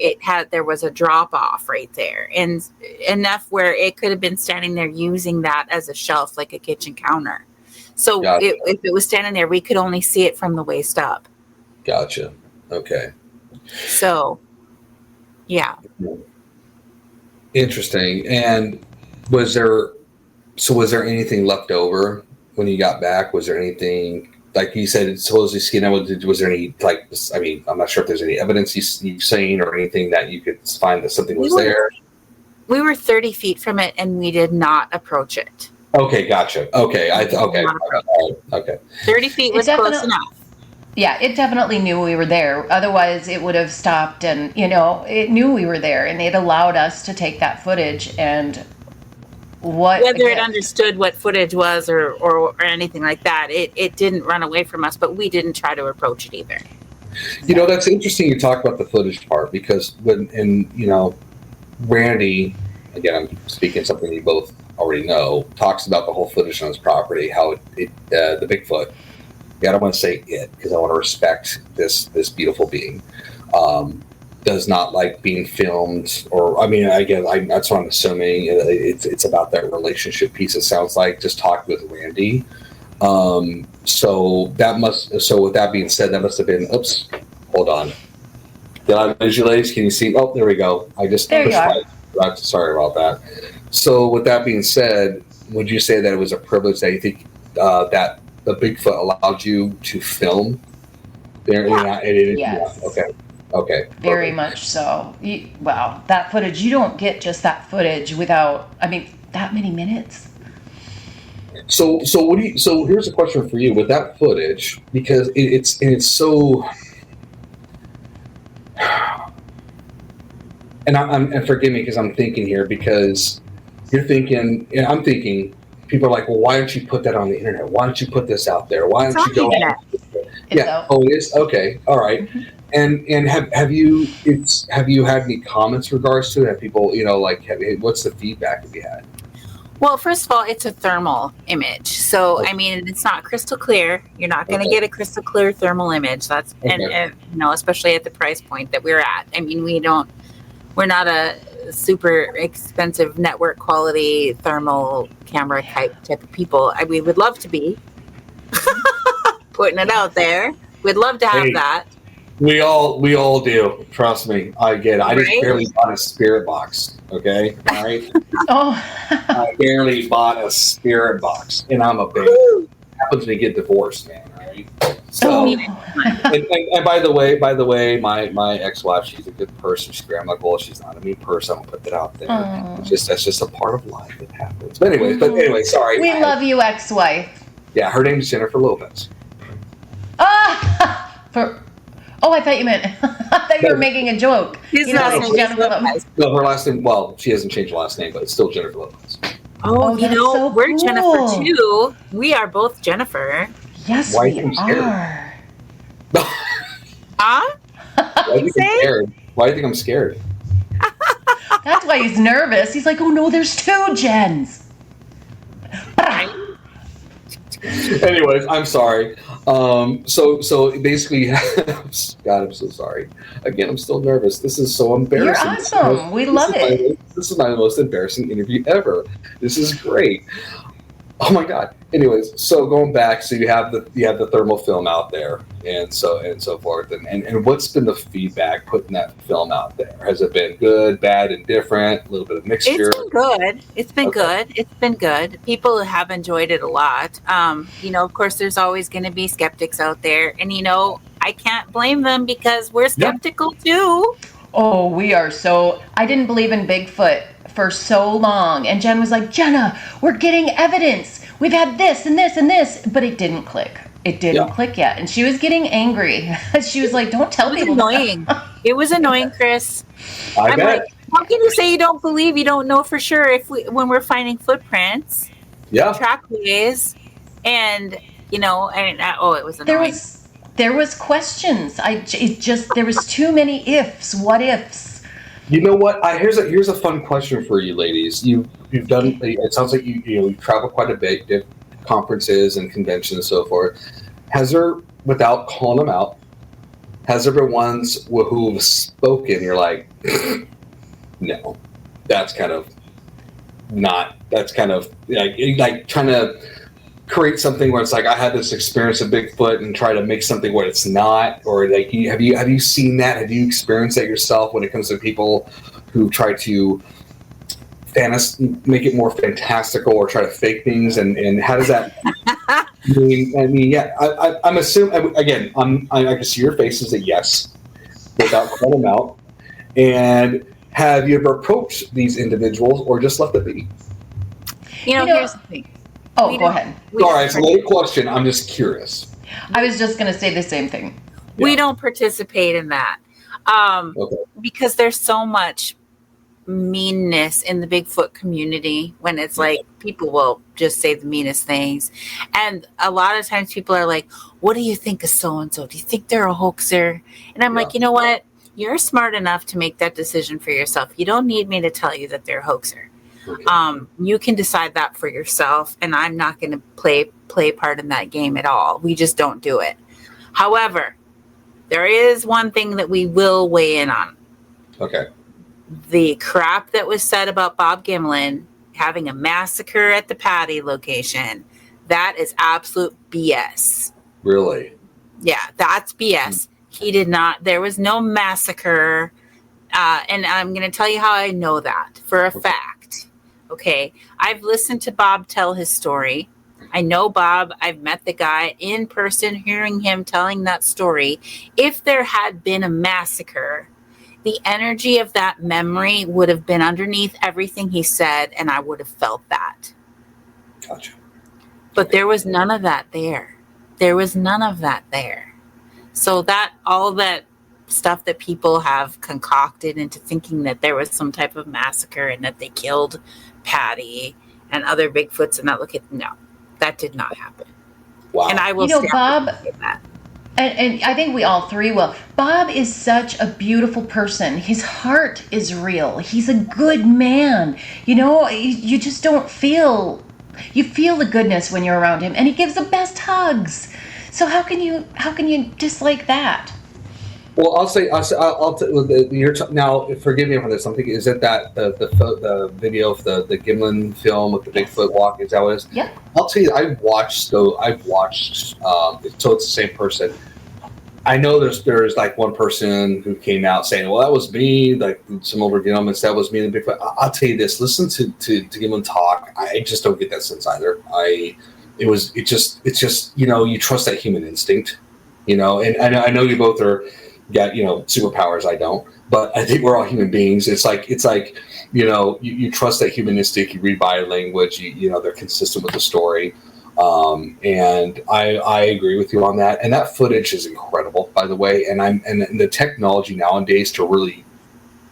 there was a drop off right there, and enough where it could have been standing there using that as a shelf, like a kitchen counter. So if it was standing there, we could only see it from the waist up. Gotcha. Okay. So, yeah. Interesting. And was there anything left over when you got back? Was there anything? Like you said, it's supposedly skin. Was there any, I'm not sure if there's any evidence you've seen or anything that you could find that something was there? We were 30 feet from it, and we did not approach it. Okay, gotcha. Okay, okay. 30 feet was close enough. Yeah, it definitely knew we were there. Otherwise, it would have stopped, and, it knew we were there, and it allowed us to take that footage and... Whether it understood what footage was or anything like that, it didn't run away from us, but we didn't try to approach it either. That's interesting you talk about the footage part, because Randy, again, I'm speaking something you both already know, talks about the whole footage on his property, how the Bigfoot, I don't want to say it because I want to respect this beautiful being, does not like being filmed, or that's what I'm assuming. It's about that relationship piece. It sounds like just talk with Randy. So with that being said, that must have been. Oops, hold on. Did I visualize? Can you see? Oh, there we go. I just there you are. Sorry about that. So with that being said, would you say that it was a privilege that you think that the Bigfoot allowed you to film there? Yeah. Yes. Yeah. Okay. Very much so. That footage, you don't get just that footage without, that many minutes. So here's a question for you with that footage, because it's so, and forgive me because I'm thinking here, because you're thinking, and I'm thinking, people are like, well, why don't you put that on the internet? Why don't you put this out there? Why It's don't on you the go internet. Yeah. Oh, it is? Okay. All right. And have you had any comments regards to it? Have people, like, what's the feedback have you had? Well, first of all, it's a thermal image. So, I mean, it's not crystal clear. You're not going to get a crystal clear thermal image. That's, and especially at the price point that we're at. I mean, we're not a super expensive network quality thermal camera type of people. We would love to be putting it out there. We'd love to have that. We all do. Trust me, I get it. I just barely bought a spirit box. Okay, all right. I barely bought a spirit box, and I'm a big. Happens to get divorced, man. All right. So, and by the way, my ex-wife, she's a good person. She's great. I'm like, well, she's not a mean person. I don't put that out there. That's just a part of life that happens. But anyway, sorry. We love you, ex-wife. Yeah, her name is Jennifer Lopez. I thought you meant. I thought you were making a joke. Jennifer Lopez. No, her last name. Well, she hasn't changed her last name, but it's still Jennifer Lopez. We're cool. Jennifer too. We are both Jennifer. Yes, Why we are. Huh? Why do you think I'm scared? Why do you think I'm scared? That's why he's nervous. He's like, oh no, there's two Jens. Anyways, I'm sorry. So basically, God, I'm so sorry. Again, I'm still nervous. This is so embarrassing. You're awesome. We love it. This is my most embarrassing interview ever. This is great. Oh my God. Anyways, so going back, so you have the thermal film out there, and so forth, and what's been the feedback putting that film out there? Has it been good, bad, indifferent, a little bit of mixture? It's been good. It's been good. It's been good. People have enjoyed it a lot. Of course, there's always going to be skeptics out there, and I can't blame them because we're skeptical too. Oh, we are so. I didn't believe in Bigfoot for so long, and Jen was like, Jenna, we're getting evidence. We've had this and this and this, but it didn't click. It didn't click yet, and she was getting angry. She was like, "Don't tell people." Annoying. It was annoying, Chris. I'm bet. Like, how can you say you don't believe? You don't know for sure when we're finding footprints, trackways, and it was annoying. There was questions. There was too many ifs. What ifs? You know what? Here's a fun question for you, ladies. You've done. It sounds like you travel quite a bit, did conferences and conventions and so forth. Has there, without calling them out, has there been ones who've spoken? You're like, no, that's kind of not. That's kind of like trying to create something where it's like I had this experience of Bigfoot and try to make something where it's not, or like have you seen that? Have you experienced that yourself when it comes to people who try to make it more fantastical or try to fake things? And how does that? I'm assuming again. I can see your faces that yes, without calling them out. And have you ever approached these individuals or just left it be? Here's the thing. Oh, go ahead. Sorry, it's a late question. I'm just curious. I was just going to say the same thing. We don't participate in that because there's so much meanness in the Bigfoot community when it's like people will just say the meanest things. And a lot of times people are like, what do you think of so-and-so? Do you think they're a hoaxer? And I'm like, you know what? You're smart enough to make that decision for yourself. You don't need me to tell you that they're a hoaxer. Okay. You can decide that for yourself, and I'm not going to play part in that game at all. We just don't do it. However, there is one thing that we will weigh in on. Okay. The crap that was said about Bob Gimlin having a massacre at the Patty location, that is absolute BS. Really? Yeah, that's BS. He did not. There was no massacre, and I'm going to tell you how I know that for a fact. Okay, I've listened to Bob tell his story. I know Bob. I've met the guy in person, hearing him telling that story. If there had been a massacre, the energy of that memory would have been underneath everything he said, and I would have felt that. Gotcha. But there was none of that there. There was none of that there. So that all that stuff that people have concocted into thinking that there was some type of massacre and that they killed Patty and other Bigfoots and not look at, no, that did not happen. Wow. And I will Bob, that. and I think we all three will. Bob is such a beautiful person. His heart is real. He's a good man. You just don't feel, you feel the goodness when you're around him, and he gives the best hugs. So how can you dislike that? Well, now. Forgive me for this. I'm thinking, is it that the video of the Gimlin film with the Bigfoot walk? Is that what it is? Yeah. I'll tell you, I've watched. So it's the same person. I know there's like one person who came out saying, "Well, that was me." Like some older gentleman said, "That was me." The Bigfoot. I'll tell you this. Listen to Gimlin talk. I just don't get that sense either. It's just you trust that human instinct, and I know you both got superpowers. I don't, but I think we're all human beings. It's like you trust that human instinct. You read body language. They're consistent with the story, and I agree with you on that. And that footage is incredible, by the way. And the technology nowadays to really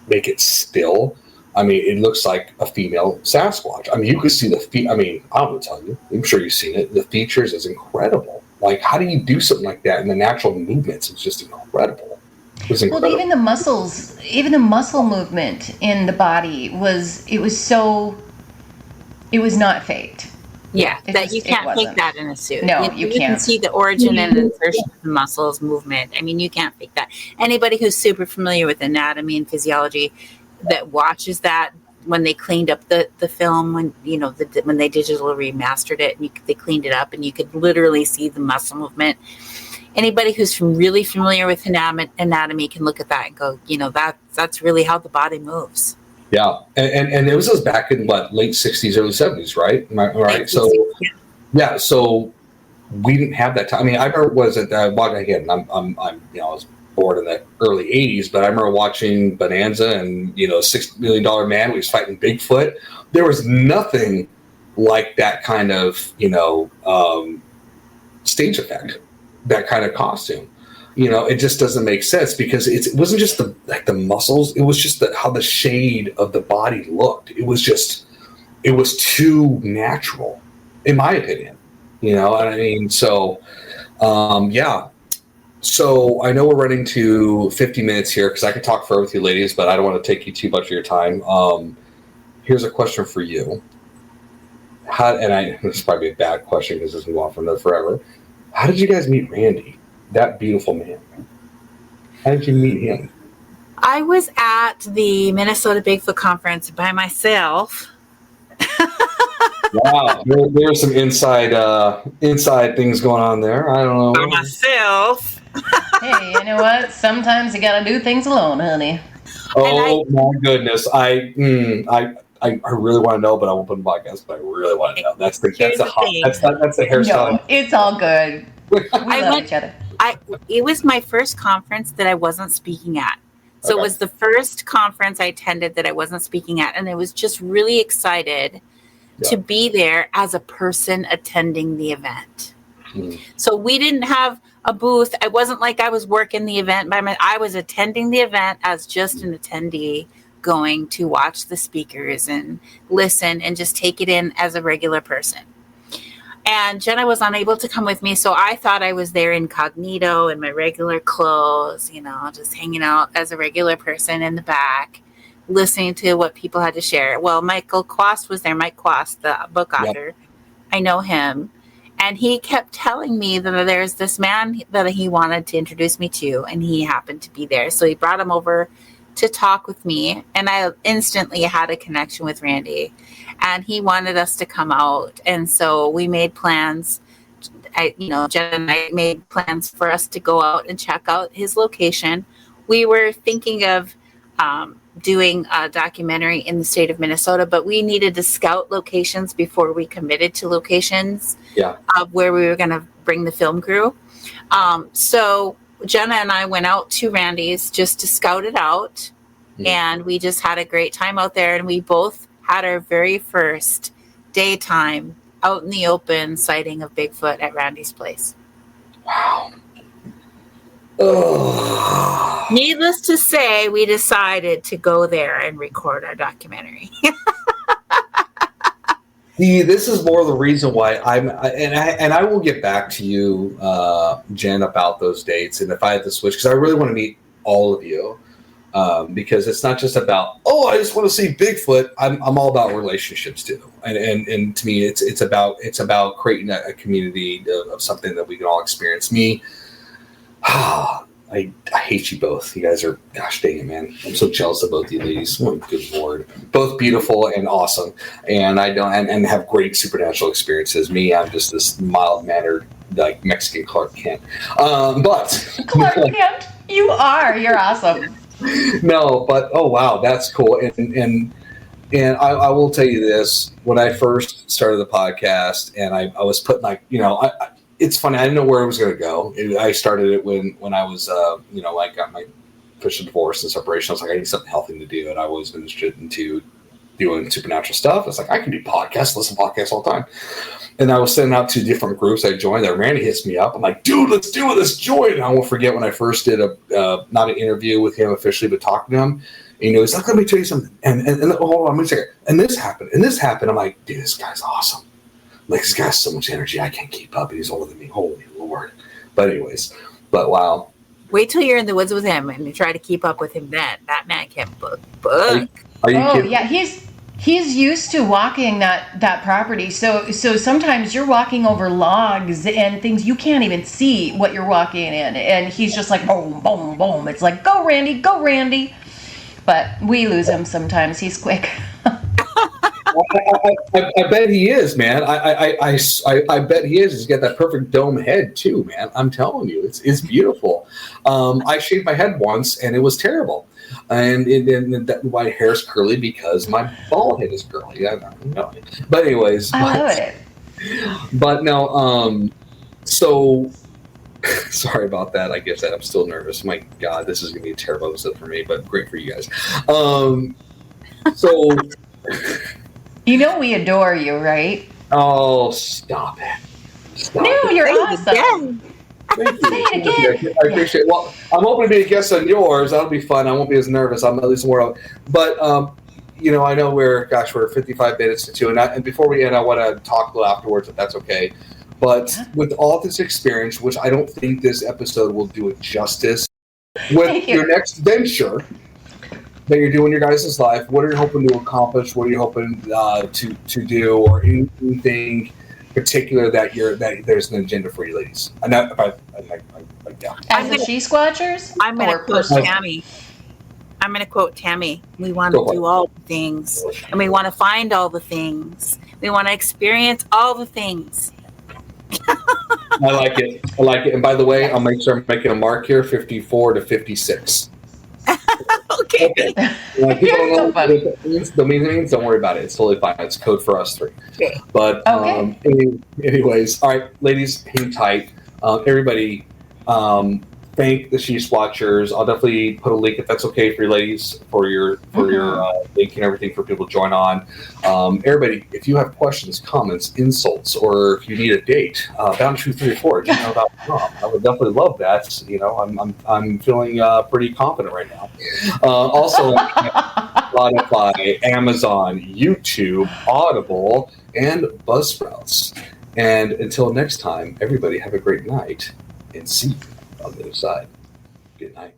make it still. I mean, it looks like a female Sasquatch. I mean, you could see the I mean, I don't tell you. I'm sure you've seen it. The features is incredible. Like, how do you do something like that? And the natural movements is just incredible. Well, even the muscle movement in the body was not faked. Yeah, you can't fake that in a suit. No, you can't. You can see the origin and insertion of the muscles movement. I mean, you can't fake that. Anybody who's super familiar with anatomy and physiology that watches that when they cleaned up the film, when they digitally remastered it, and they cleaned it up, and you could literally see the muscle movement. Anybody who's really familiar with anatomy can look at that and go, that's really how the body moves. Yeah, and it was just back in late '60s, early '70s, right? Am I right? So yeah, so we didn't have that time. I mean, I remember again. I was born in the early '80s, but I remember watching Bonanza and $6 Million Man. We was fighting Bigfoot. There was nothing like that kind of stage effect, that kind of costume. It just doesn't make sense because it wasn't just the muscles. It was just how the shade of the body looked. It was too natural, in my opinion. What I mean? So, yeah. So I know we're running to 50 minutes here because I could talk forever with you ladies, but I don't want to take you too much of your time. Here's a question for you. This is probably a bad question because this will go on from there forever. How did you guys meet Randy? That beautiful man. How did you meet him? I was at the Minnesota Bigfoot conference by myself. Wow, there's some inside things going on there. I don't know. By myself. Hey, you know what? Sometimes you gotta do things alone, honey. Oh my goodness! I really want to know, but I won't put in the podcast. But I really want to know. That's the hairstyle. No, it's all good. We love each other. It was my first conference that I wasn't speaking at. So It was the first conference I attended that I wasn't speaking at. And I was just really excited to be there as a person attending the event. Mm. So we didn't have a booth. I wasn't like I was working the event I was attending the event as just an attendee, going to watch the speakers and listen and just take it in as a regular person. And Jenna was unable to come with me, so I thought I was there incognito in my regular clothes, just hanging out as a regular person in the back, listening to what people had to share. Well, Michael Quast was there, Mike Quast, the book author. Yep. I know him. And he kept telling me that there's this man that he wanted to introduce me to, and he happened to be there. So he brought him over to talk with me, and I instantly had a connection with Randy. And he wanted us to come out. And so we made plans. Jen and I made plans for us to go out and check out his location. We were thinking of doing a documentary in the state of Minnesota, but we needed to scout locations before we committed to locations of where we were going to bring the film crew. So Jenna and I went out to Randy's just to scout it out. Mm-hmm. And we just had a great time out there. And we both had our very first daytime out in the open sighting of Bigfoot at Randy's place. Wow. Oh. Needless to say, we decided to go there and record our documentary. See, this is more the reason why I will get back to you, Jen, about those dates, and if I had to switch, because I really want to meet all of you, because it's not just about, oh, I just want to see Bigfoot. I'm all about relationships too, and to me, it's about creating a community of something that we can all experience. Me, I hate you both. You guys are, gosh dang it, man. I'm so jealous of both you ladies. Oh, good Lord. Both beautiful and awesome. And and have great supernatural experiences. Me, I'm just this mild-mannered, like Mexican Clark Kent. But Clark Kent, you're awesome. No, but oh wow, that's cool. And I will tell you this: when I first started the podcast, and I was putting it's funny. I didn't know where it was going to go. I started it when I was, I got my Christian divorce and separation. I was like, I need something healthy to do, and I've always been interested into doing supernatural stuff. It's like I can do podcasts, listen to podcasts all the time. And I was sending out to different groups. I joined there. Randy hits me up. I'm like, dude, let's do it. Let's join. And I won't forget when I first did not an interview with him officially, but talking to him. And he's like, let me tell you something. And hold on, let me second. And this happened. And this happened. I'm like, dude, this guy's awesome. Like, this guy has so much energy, I can't keep up. He's older than me. Holy Lord. But anyways, wow. Wait till you're in the woods with him and you try to keep up with him then. That man can book. Are you kidding? Yeah, he's used to walking that property. So sometimes you're walking over logs and things you can't even see what you're walking in. And he's just like, boom, boom, boom. It's like, go, Randy, go, Randy. But we lose him sometimes. He's quick. I bet he is, man. I bet he is. He's got that perfect dome head too, man. I'm telling you, it's beautiful. I shaved my head once, and it was terrible. And that white hair's curly because my bald head is curly. I don't know. But anyways, I love it. But no, so sorry about that. I guess that I'm still nervous. My God, this is gonna be a terrible episode for me, but great for you guys. So. You know we adore you, right? Oh, stop it. No, you're awesome. Thank Say it again. I appreciate it. Well, I'm hoping to be a guest on yours. That'll be fun. I won't be as nervous. I'm at least more of. But, I know we're 55 minutes into, and before we end, I want to talk a little afterwards, if that's okay. But with all this experience, which I don't think this episode will do it justice, with your next venture that you're doing your guys' life, what are you hoping to accomplish? What are you hoping to do, or anything particular that there's an agenda for you, ladies? I know, yeah. As the She-Squatchers? I'm going to quote Tammi. We want to do all the things, and we want to find all the things. We want to experience all the things. I like it. And by the way, I'll make sure I'm making a mark here: 54 to 56. Okay. You're so funny. Don't worry about it. It's totally fine. It's code for us three. Okay. But anyways, all right, ladies, hang tight. Everybody, thank the She-Squatchers. I'll definitely put a link if that's okay for you ladies for your link and everything for people to join on. Everybody, if you have questions, comments, insults, or if you need a date, bound234@gmail.com. I would definitely love that. I'm feeling pretty confident right now. Also, Spotify, Amazon, YouTube, Audible, and Buzzsprouts. And until next time, everybody have a great night and see you on the other side. Good night.